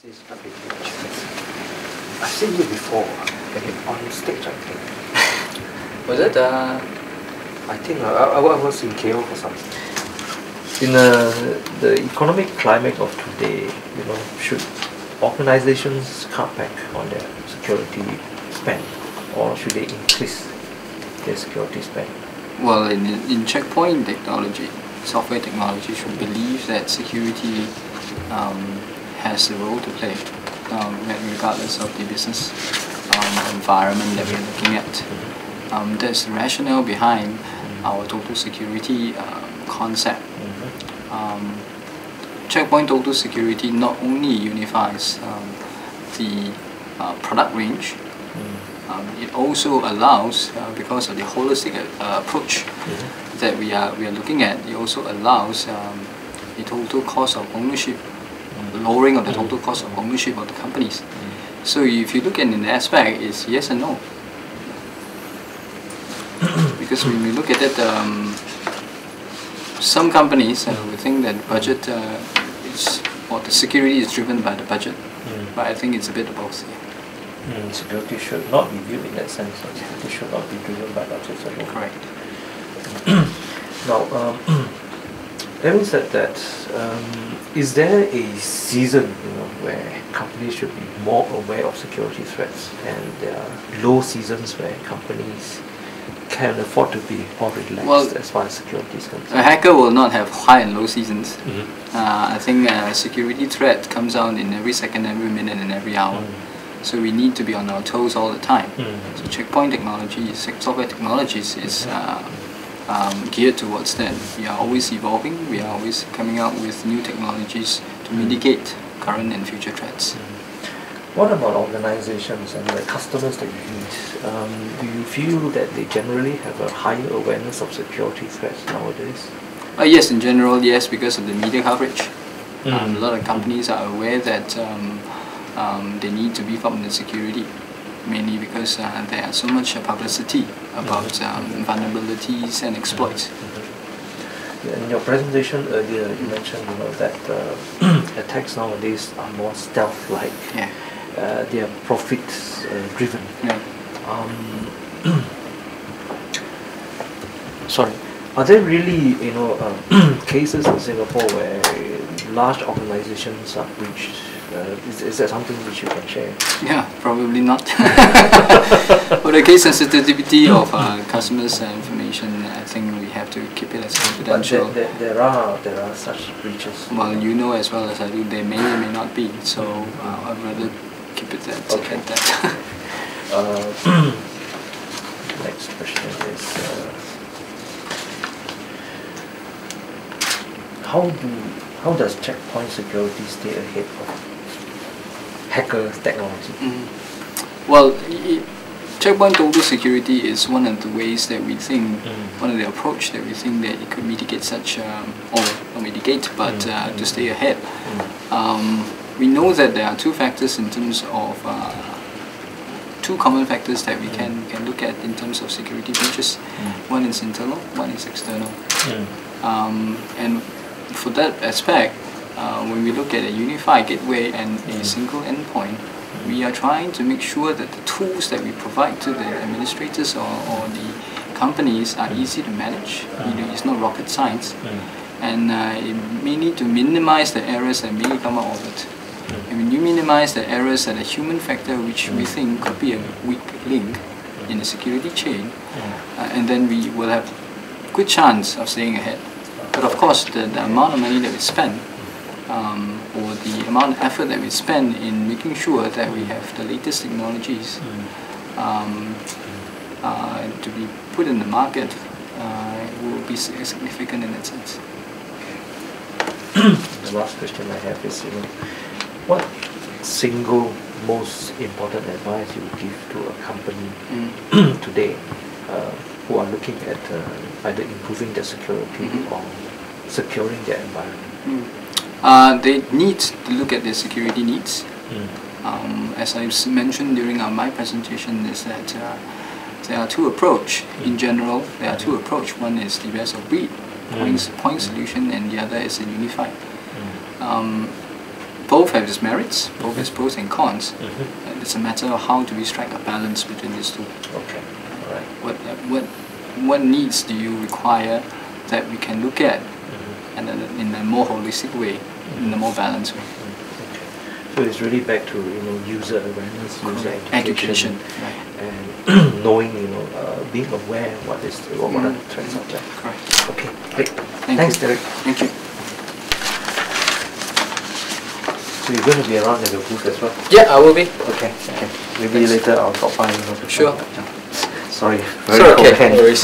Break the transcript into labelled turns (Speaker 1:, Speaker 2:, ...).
Speaker 1: This topic I've seen you before, on stage, I think.
Speaker 2: Was it?
Speaker 1: I think I was in KO for something.
Speaker 3: In the economic climate of today, should organizations cut back on their security spend, or should they increase their security spend?
Speaker 2: Well, in checkpoint technology, software technology should believe that security has a role to play, regardless of the business environment that we're looking at. There's the rationale behind our total security concept. Checkpoint total security not only unifies the product range, it also allows, because of the holistic approach that we are looking at, it also allows the total cost of ownership, lowering of the total cost of ownership of the companies. So if you look at the aspect, it's yes and no. Because when we look at it, some companies would think that budget the security is driven by the budget, but I think it's a bit of both.
Speaker 3: Security should not be viewed in that sense. Security should not be driven by budgets alone.
Speaker 2: Correct.
Speaker 3: Now, having said that, is there a season where companies should be more aware of security threats, and there are low seasons where companies can afford to be more relaxed as far as security is concerned?
Speaker 2: A hacker will not have high and low seasons. I think a security threat comes out in every second, every minute, and every hour. So we need to be on our toes all the time. So checkpoint technology, software technologies is geared towards that. We are always evolving. We are always coming out with new technologies to mitigate current and future threats.
Speaker 3: What about organizations and the customers that you meet? Do you feel that they generally have a higher awareness of security threats nowadays?
Speaker 2: Yes, in general, yes, because of the media coverage. A lot of companies are aware that they need to beef up the security, mainly because there are so much publicity about vulnerabilities and exploits.
Speaker 3: In your presentation earlier, you mentioned that attacks nowadays are more stealth-like. They are profit-driven. Sorry, are there really cases in Singapore where large organizations are breached? Is that something which you can share?
Speaker 2: Yeah, probably not. For the case sensitivity of customers' information, I think we have to keep it as confidential.
Speaker 3: But there are such breaches.
Speaker 2: Well, you know as well as I do, they may or may not be. So I'd rather keep it at that.
Speaker 3: Next question is, how does checkpoint security stay ahead of hacker technology?
Speaker 2: Well, checkpoint total security is one of the ways that we think, one of the approach that we think that it could mitigate such, or not mitigate, but to stay ahead. We know that there are two factors in terms of, two common factors that we can look at in terms of security breaches. One is internal, one is external. And for that aspect, when we look at a unified gateway and a single endpoint, we are trying to make sure that the tools that we provide to the administrators or the companies are easy to manage. It's not rocket science. And it may need to minimize the errors that may come out of it. And when you minimize the errors at a human factor, which we think could be a weak link in the security chain, and then we will have a good chance of staying ahead. But of course, the amount of money that we spend, or the amount of effort that we spend in making sure that we have the latest technologies to be put in the market, will be significant in that sense.
Speaker 3: The last question I have is, what single most important advice you would give to a company today who are looking at either improving their security or securing their environment?
Speaker 2: They need to look at their security needs. As I mentioned during my presentation, is that there are two approaches. In general, there are two approaches. One is the best of breed, point solution, and the other is a unified. both have its merits, both has pros and cons. And it's a matter of how do we strike a balance between these two.
Speaker 3: Okay. All right.
Speaker 2: What needs do you require that we can look at, and then in a more holistic way, in a more balanced way.
Speaker 3: So it's really back to user awareness, user education,
Speaker 2: right.
Speaker 3: and knowing being aware what are the trends out there.
Speaker 2: Correct.
Speaker 3: Okay, great.
Speaker 2: Thanks,
Speaker 3: Thanks, Derek.
Speaker 2: Thank you.
Speaker 3: So you're going to be around at the booth as well?
Speaker 2: Yeah, I will be.
Speaker 3: Okay. Maybe later I'll drop by.
Speaker 2: Sure.
Speaker 3: Sorry.
Speaker 2: It's okay. No worries.